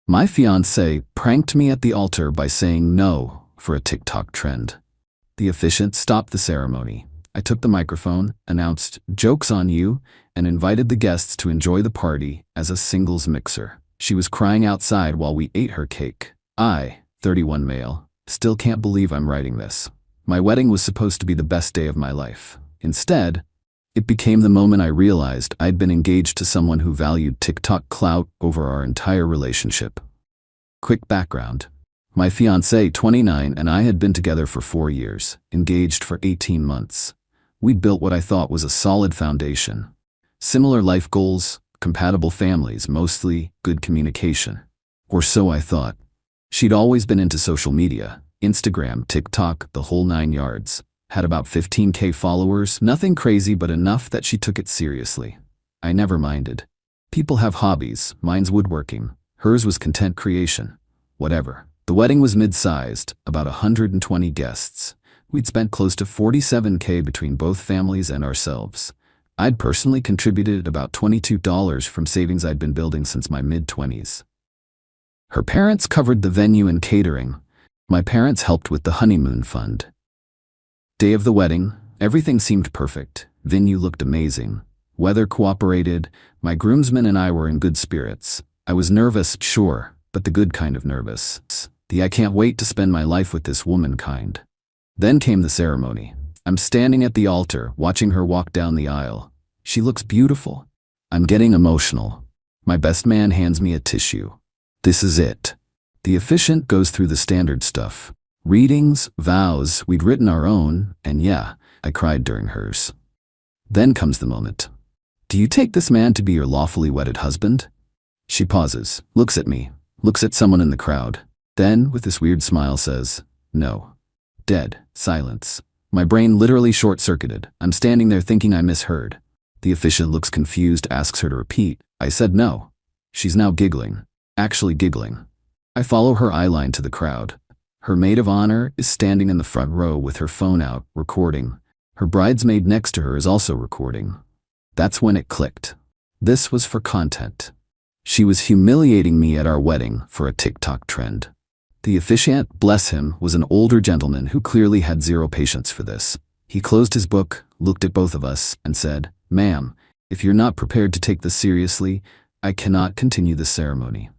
My fiancé pranked me at the altar by saying no for a TikTok trend. The officiant stopped the ceremony. I took the microphone, announced "Joke's on you," and invited the guests to enjoy the party as a singles mixer. She was crying outside while we ate her cake. I, 31 male, still can't believe I'm writing this. My wedding was supposed to be the best day of my life. Instead, it became the moment I realized I'd been engaged to someone who valued TikTok clout over our entire relationship. Quick background. My fiancé, 29, and I had been together for 4 years, engaged for 18 months. We'd built what I thought was a solid foundation. Similar life goals, compatible families, mostly good communication. Or so I thought. She'd always been into social media, Instagram, TikTok, the whole 9 yards. Had about 15K followers, nothing crazy but enough that she took it seriously. I never minded. People have hobbies, mine's woodworking. Hers was content creation. Whatever. The wedding was mid-sized, about 120 guests. We'd spent close to 47K between both families and ourselves. I'd personally contributed about $22 from savings I'd been building since my mid-20s. Her parents covered the venue and catering. My parents helped with the honeymoon fund. Day of the wedding, everything seemed perfect. Venue looked amazing. Weather cooperated. My groomsmen and I were in good spirits. I was nervous, sure, but the good kind of nervous. The I can't wait to spend my life with this woman kind. Then came the ceremony. I'm standing at the altar, watching her walk down the aisle. She looks beautiful. I'm getting emotional. My best man hands me a tissue. This is it. The officiant goes through the standard stuff. Readings, vows, we'd written our own, and yeah, I cried during hers. Then comes the moment. Do you take this man to be your lawfully wedded husband? She pauses, looks at me, looks at someone in the crowd. Then, with this weird smile, says, no. Dead. Silence. My brain literally short-circuited. I'm standing there thinking I misheard. The officiant looks confused, asks her to repeat. I said no. She's now giggling. Actually giggling. I follow her eyeline to the crowd. Her maid of honor is standing in the front row with her phone out, recording. Her bridesmaid next to her is also recording. That's when it clicked. This was for content. She was humiliating me at our wedding for a TikTok trend. The officiant, bless him, was an older gentleman who clearly had zero patience for this. He closed his book, looked at both of us, and said, "Ma'am, if you're not prepared to take this seriously, I cannot continue the ceremony."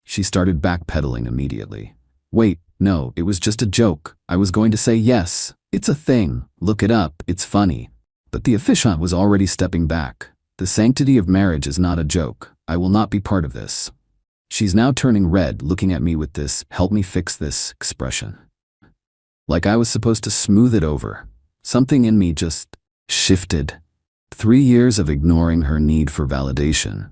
She started backpedaling immediately. Wait, no, it was just a joke. I was going to say yes, it's a thing, look it up, it's funny. But the officiant was already stepping back. The sanctity of marriage is not a joke. I will not be part of this. She's now turning red, looking at me with this "help me fix this" expression. Like I was supposed to smooth it over. Something in me just shifted. 3 years of ignoring her need for validation.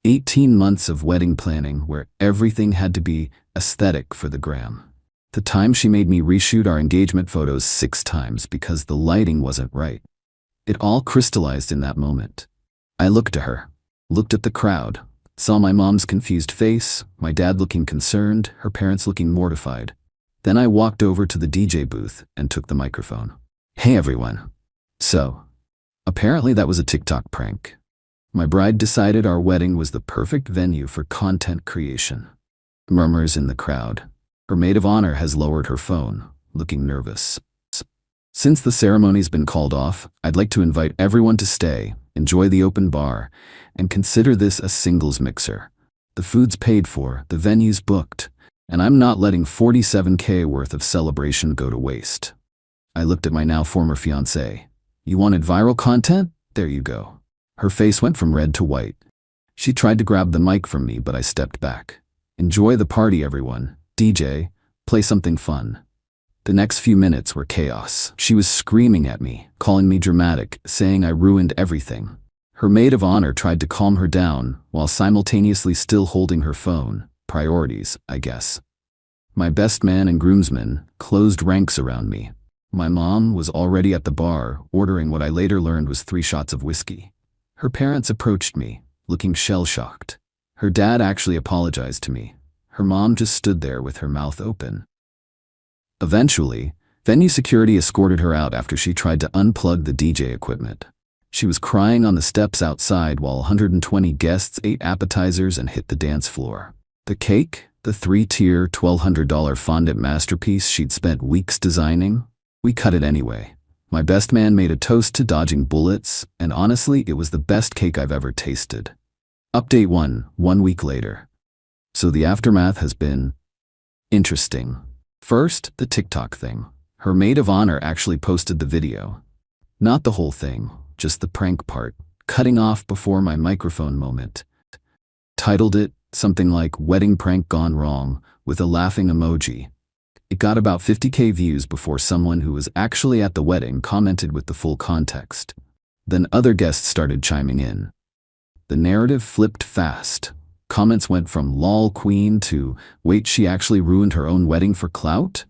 18 months of wedding planning where everything had to be aesthetic for the gram. The time she made me reshoot our engagement photos 6 times because the lighting wasn't right. It all crystallized in that moment. I looked at her, looked at the crowd, saw my mom's confused face, my dad looking concerned, her parents looking mortified. Then I walked over to the DJ booth and took the microphone. Hey everyone. So, apparently that was a TikTok prank. My bride decided our wedding was the perfect venue for content creation. Murmurs in the crowd. Her maid of honor has lowered her phone, looking nervous. Since the ceremony's been called off, I'd like to invite everyone to stay, enjoy the open bar, and consider this a singles mixer. The food's paid for, the venue's booked, and I'm not letting 47K worth of celebration go to waste. I looked at my now former fiancé. You wanted viral content? There you go. Her face went from red to white. She tried to grab the mic from me, but I stepped back. Enjoy the party, everyone. DJ, play something fun. The next few minutes were chaos. She was screaming at me, calling me dramatic, saying I ruined everything. Her maid of honor tried to calm her down, while simultaneously still holding her phone. Priorities, I guess. My best man and groomsmen closed ranks around me. My mom was already at the bar, ordering what I later learned was 3 shots of whiskey. Her parents approached me, looking shell-shocked. Her dad actually apologized to me. Her mom just stood there with her mouth open. Eventually, venue security escorted her out after she tried to unplug the DJ equipment. She was crying on the steps outside while 120 guests ate appetizers and hit the dance floor. The cake, the 3-tier, $1,200 fondant masterpiece she'd spent weeks designing, we cut it anyway. My best man made a toast to dodging bullets, and honestly, it was the best cake I've ever tasted. Update 1 week later. So the aftermath has been interesting. First, the TikTok thing. Her maid of honor actually posted the video. Not the whole thing, just the prank part, cutting off before my microphone moment. Titled it something like "Wedding Prank Gone Wrong" with a laughing emoji. It got about 50K views before someone who was actually at the wedding commented with the full context. Then other guests started chiming in. The narrative flipped fast. Comments went from "lol queen" to "wait, she actually ruined her own wedding for clout?"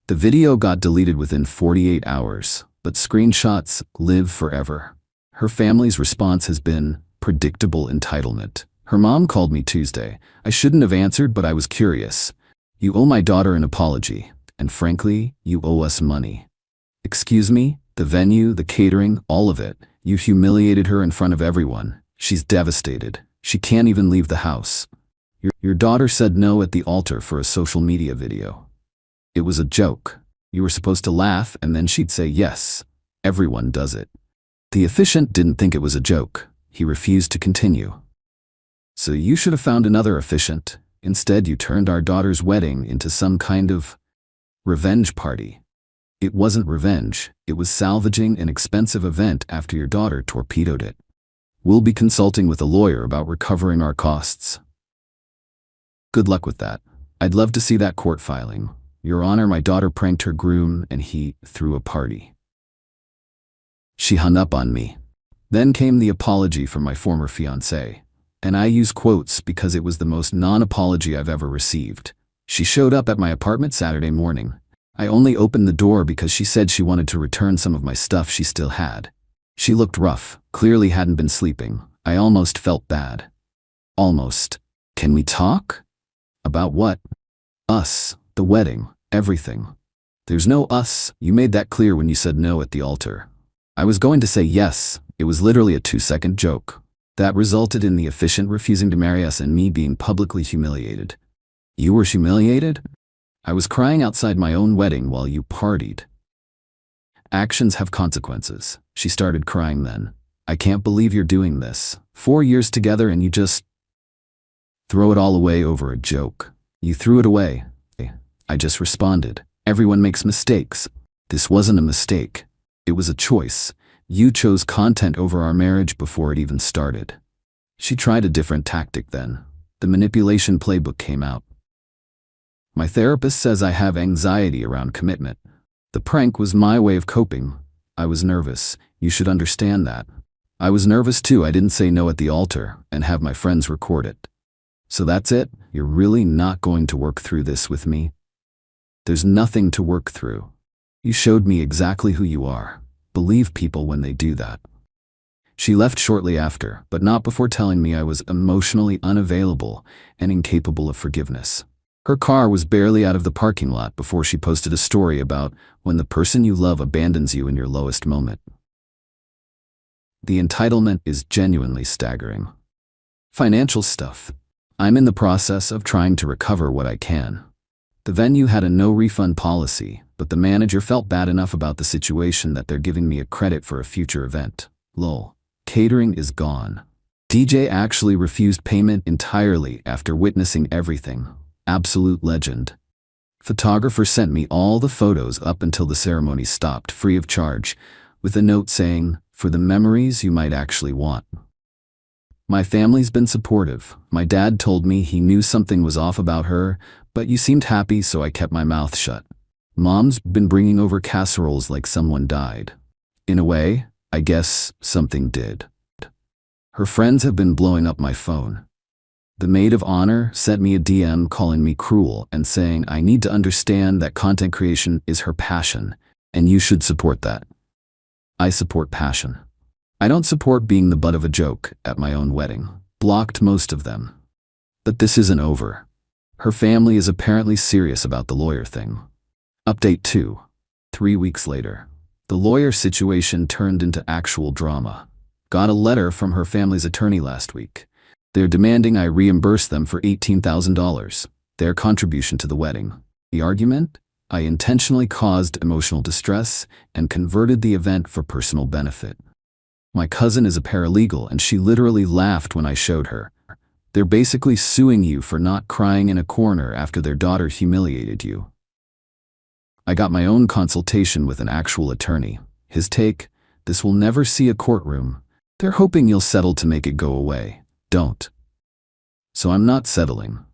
The video got deleted within 48 hours, but screenshots live forever. Her family's response has been predictable entitlement. Her mom called me Tuesday. I shouldn't have answered, but I was curious. You owe my daughter an apology, and frankly, you owe us money. Excuse me? The venue, the catering, all of it. You humiliated her in front of everyone. She's devastated. She can't even leave the house. Your daughter said no at the altar for a social media video. It was a joke. You were supposed to laugh and then she'd say yes. Everyone does it. The officiant didn't think it was a joke. He refused to continue. So you should have found another officiant. Instead, you turned our daughter's wedding into some kind of revenge party. It wasn't revenge. It was salvaging an expensive event after your daughter torpedoed it. We'll be consulting with a lawyer about recovering our costs. Good luck with that. I'd love to see that court filing. Your Honor, my daughter pranked her groom and he threw a party. She hung up on me. Then came the apology from my former fiancée. And I use quotes because it was the most non-apology I've ever received. She showed up at my apartment Saturday morning. I only opened the door because she said she wanted to return some of my stuff she still had. She looked rough, clearly hadn't been sleeping. I almost felt bad. Almost. Can we talk? About what? Us, the wedding, everything. There's no us. You made that clear when you said no at the altar. I was going to say yes. It was literally a 2-second joke. That resulted in the officiant refusing to marry us and me being publicly humiliated. You were humiliated? I was crying outside my own wedding while you partied. Actions have consequences. She started crying then. I can't believe you're doing this. 4 years together and you just throw it all away over a joke. You threw it away. I just responded. Everyone makes mistakes. This wasn't a mistake. It was a choice. You chose content over our marriage before it even started. She tried a different tactic then. The manipulation playbook came out. My therapist says I have anxiety around commitment. The prank was my way of coping. I was nervous. You should understand that. I was nervous too. I didn't say no at the altar and have my friends record it. So that's it? You're really not going to work through this with me? There's nothing to work through. You showed me exactly who you are. Believe people when they do that. She left shortly after, but not before telling me I was emotionally unavailable and incapable of forgiveness. Her car was barely out of the parking lot before she posted a story about when the person you love abandons you in your lowest moment. The entitlement is genuinely staggering. Financial stuff. I'm in the process of trying to recover what I can. The venue had a no-refund policy, but the manager felt bad enough about the situation that they're giving me a credit for a future event. Lol. Catering is gone. DJ actually refused payment entirely after witnessing everything. Absolute legend. Photographer sent me all the photos up until the ceremony stopped free of charge, with a note saying, "For the memories you might actually want." My family's been supportive. My dad told me he knew something was off about her, but you seemed happy, so I kept my mouth shut. Mom's been bringing over casseroles like someone died. In a way, I guess something did. Her friends have been blowing up my phone. The maid of honor sent me a DM calling me cruel and saying I need to understand that content creation is her passion, and you should support that. I support passion. I don't support being the butt of a joke at my own wedding. Blocked most of them. But this isn't over. Her family is apparently serious about the lawyer thing. Update 2. 3 weeks later. The lawyer situation turned into actual drama. Got a letter from her family's attorney last week. They're demanding I reimburse them for $18,000, their contribution to the wedding. The argument? I intentionally caused emotional distress and converted the event for personal benefit. My cousin is a paralegal and she literally laughed when I showed her. They're basically suing you for not crying in a corner after their daughter humiliated you. I got my own consultation with an actual attorney. His take, this will never see a courtroom. They're hoping you'll settle to make it go away. Don't. So I'm not settling.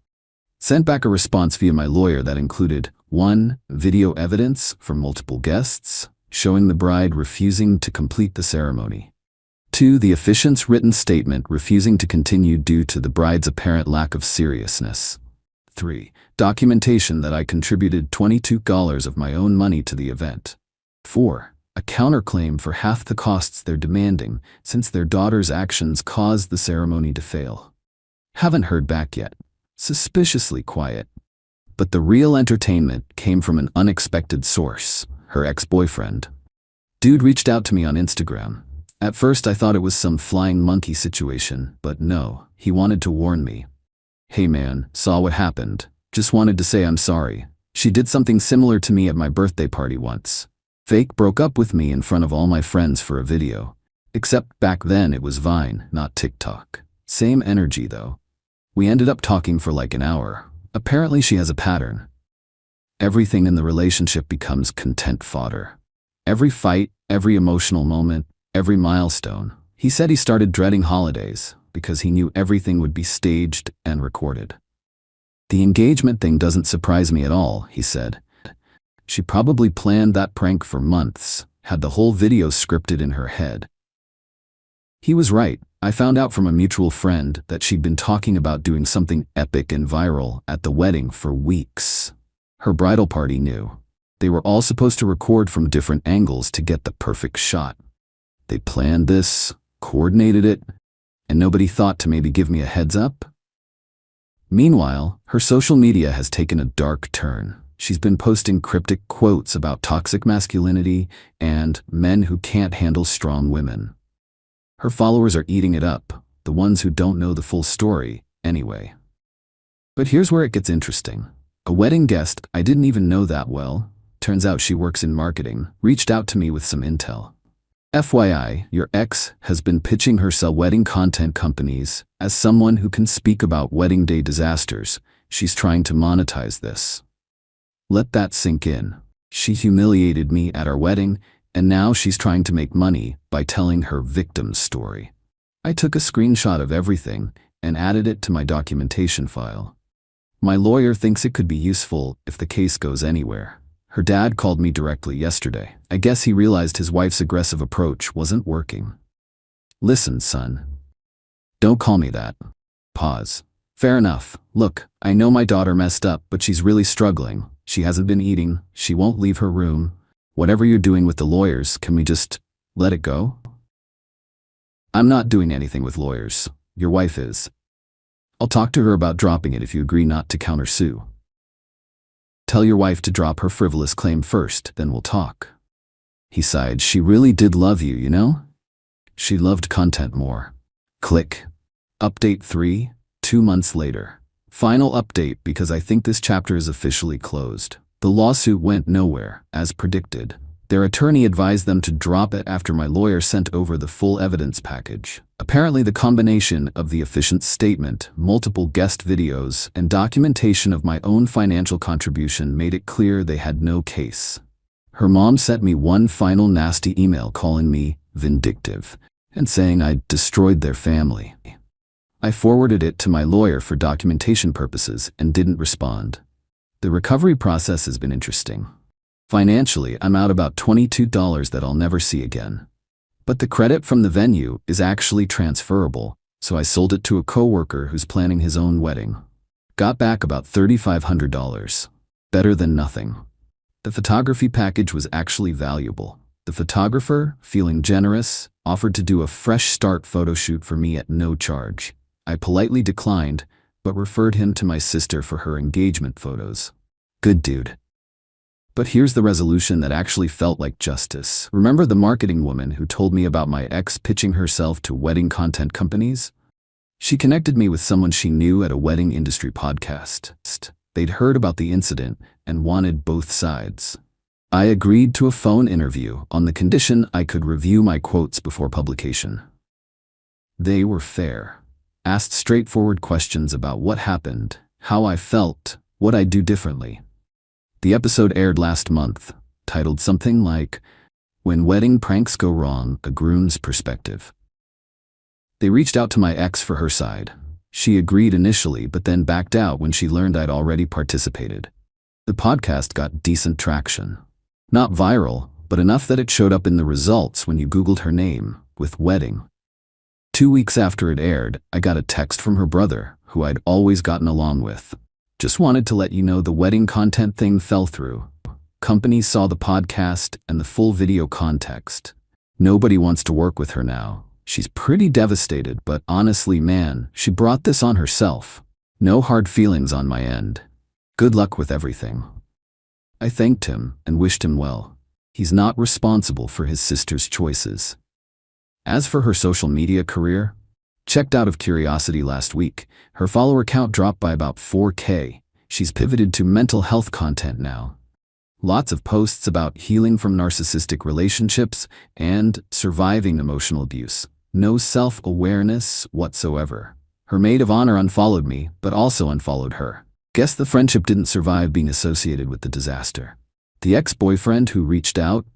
Sent back a response via my lawyer that included 1. Video evidence from multiple guests, showing the bride refusing to complete the ceremony. 2. The officiant's written statement refusing to continue due to the bride's apparent lack of seriousness. 3. Documentation that I contributed $22 of my own money to the event. 4. A counterclaim for half the costs they're demanding since their daughter's actions caused the ceremony to fail. Haven't heard back yet. Suspiciously quiet. But the real entertainment came from an unexpected source, her ex-boyfriend. Dude reached out to me on Instagram. At first I thought it was some flying monkey situation, but no, he wanted to warn me. Hey man, saw what happened. Just wanted to say I'm sorry. She did something similar to me at my birthday party once. Fake broke up with me in front of all my friends for a video. Except back then it was Vine, not TikTok. Same energy though. We ended up talking for like an hour. Apparently she has a pattern. Everything in the relationship becomes content fodder. Every fight, every emotional moment, every milestone. He said he started dreading holidays because he knew everything would be staged and recorded. The engagement thing doesn't surprise me at all, he said. She probably planned that prank for months, had the whole video scripted in her head. He was right. I found out from a mutual friend that she'd been talking about doing something epic and viral at the wedding for weeks. Her bridal party knew. They were all supposed to record from different angles to get the perfect shot. They planned this, coordinated it, and nobody thought to maybe give me a heads up? Meanwhile, her social media has taken a dark turn. She's been posting cryptic quotes about toxic masculinity and men who can't handle strong women. Her followers are eating it up, the ones who don't know the full story, anyway. But here's where it gets interesting. A wedding guest I didn't even know that well, turns out she works in marketing, reached out to me with some intel. FYI, your ex has been pitching her sell wedding content companies as someone who can speak about wedding day disasters. She's trying to monetize this. Let that sink in. She humiliated me at our wedding, and now she's trying to make money by telling her victim's story. I took a screenshot of everything and added it to my documentation file. My lawyer thinks it could be useful if the case goes anywhere. Her dad called me directly yesterday. I guess he realized his wife's aggressive approach wasn't working. Listen, son. Don't call me that. Pause. Fair enough. Look, I know my daughter messed up, but she's really struggling. She hasn't been eating. She won't leave her room. Whatever you're doing with the lawyers, can we just let it go? I'm not doing anything with lawyers. Your wife is. I'll talk to her about dropping it if you agree not to countersue. Tell your wife to drop her frivolous claim first, then we'll talk. He sighed. She really did love you, you know? She loved content more. Click. Update 3, 2 months later. Final update because I think this chapter is officially closed. The lawsuit went nowhere, as predicted. Their attorney advised them to drop it after my lawyer sent over the full evidence package. Apparently the combination of the officiant's statement, multiple guest videos, and documentation of my own financial contribution made it clear they had no case. Her mom sent me one final nasty email calling me vindictive and saying I'd destroyed their family. I forwarded it to my lawyer for documentation purposes and didn't respond. The recovery process has been interesting. Financially, I'm out about $22 that I'll never see again. But the credit from the venue is actually transferable, so I sold it to a coworker who's planning his own wedding. Got back about $3,500. Better than nothing. The photography package was actually valuable. The photographer, feeling generous, offered to do a fresh start photo shoot for me at no charge. I politely declined, but referred him to my sister for her engagement photos. Good dude. But here's the resolution that actually felt like justice. Remember the marketing woman who told me about my ex pitching herself to wedding content companies? She connected me with someone she knew at a wedding industry podcast. They'd heard about the incident and wanted both sides. I agreed to a phone interview on the condition I could review my quotes before publication. They were fair. Asked straightforward questions about what happened, how I felt, what I'd do differently. The episode aired last month, titled something like, "When Wedding Pranks Go Wrong, A Groom's Perspective." They reached out to my ex for her side. She agreed initially, but then backed out when she learned I'd already participated. The podcast got decent traction. Not viral, but enough that it showed up in the results when you Googled her name, with wedding. 2 weeks after it aired, I got a text from her brother, who I'd always gotten along with. "Just wanted to let you know the wedding content thing fell through. Companies saw the podcast and the full video context. Nobody wants to work with her now. She's pretty devastated, but honestly, man, she brought this on herself. No hard feelings on my end. Good luck with everything." I thanked him and wished him well. He's not responsible for his sister's choices. As for her social media career, checked out of curiosity last week, her follower count dropped by about 4K. She's pivoted to mental health content now. Lots of posts about healing from narcissistic relationships and surviving emotional abuse. No self-awareness whatsoever. Her maid of honor unfollowed me, but also unfollowed her. Guess the friendship didn't survive being associated with the disaster. The ex-boyfriend who reached out,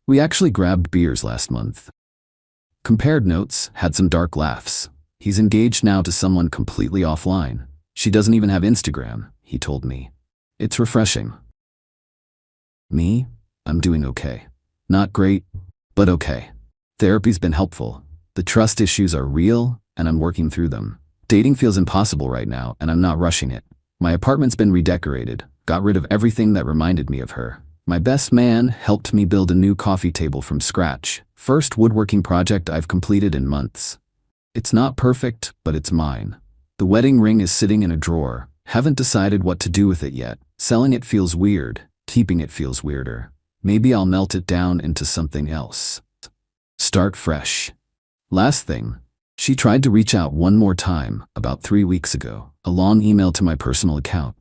we actually grabbed beers last month. Compared notes, had some dark laughs. He's engaged now to someone completely offline. She doesn't even have Instagram, he told me. It's refreshing. Me? I'm doing okay. Not great, but okay. Therapy's been helpful. The trust issues are real, and I'm working through them. Dating feels impossible right now, and I'm not rushing it. My apartment's been redecorated, got rid of everything that reminded me of her. My best man helped me build a new coffee table from scratch. First woodworking project I've completed in months. It's not perfect, but it's mine. The wedding ring is sitting in a drawer. Haven't decided what to do with it yet. Selling it feels weird. Keeping it feels weirder. Maybe I'll melt it down into something else. Start fresh. Last thing. She tried to reach out one more time, about 3 weeks ago, a long email to my personal account.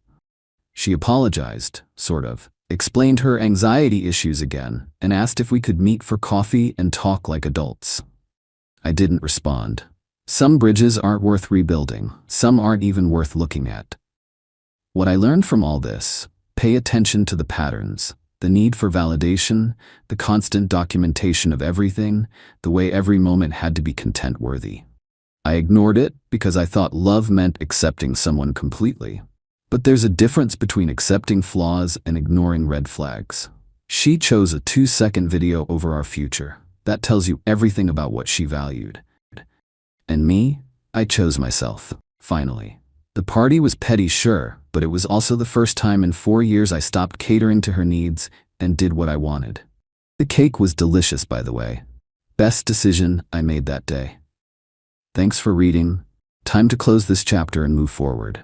She apologized, sort of, explained her anxiety issues again, and asked if we could meet for coffee and talk like adults. I didn't respond. Some bridges aren't worth rebuilding, some aren't even worth looking at. What I learned from all this, pay attention to the patterns. The need for validation, the constant documentation of everything, the way every moment had to be content-worthy. I ignored it because I thought love meant accepting someone completely. But there's a difference between accepting flaws and ignoring red flags. She chose a 2-second video over our future. That tells you everything about what she valued. And me? I chose myself, finally. The party was petty, sure, but it was also the first time in 4 years I stopped catering to her needs and did what I wanted. The cake was delicious, by the way. Best decision I made that day. Thanks for reading. Time to close this chapter and move forward.